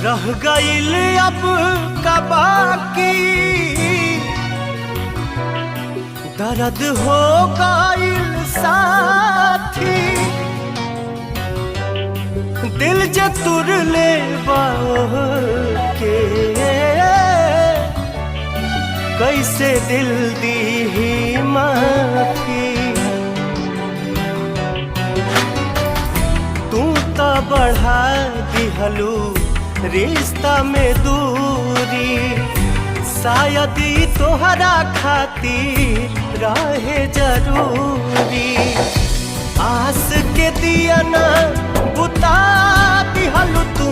रह गईल अब का बाकी, दर्द हो गईल साथी, दिल जे तुर ले के कैसे दिल दी ही माफी। तू तो बढ़ा दिहलू रिश्ता में दूरी, शायद ही तोहरा खातिर रहे जरूरी। आस के दिया ना बुता दिहलू तू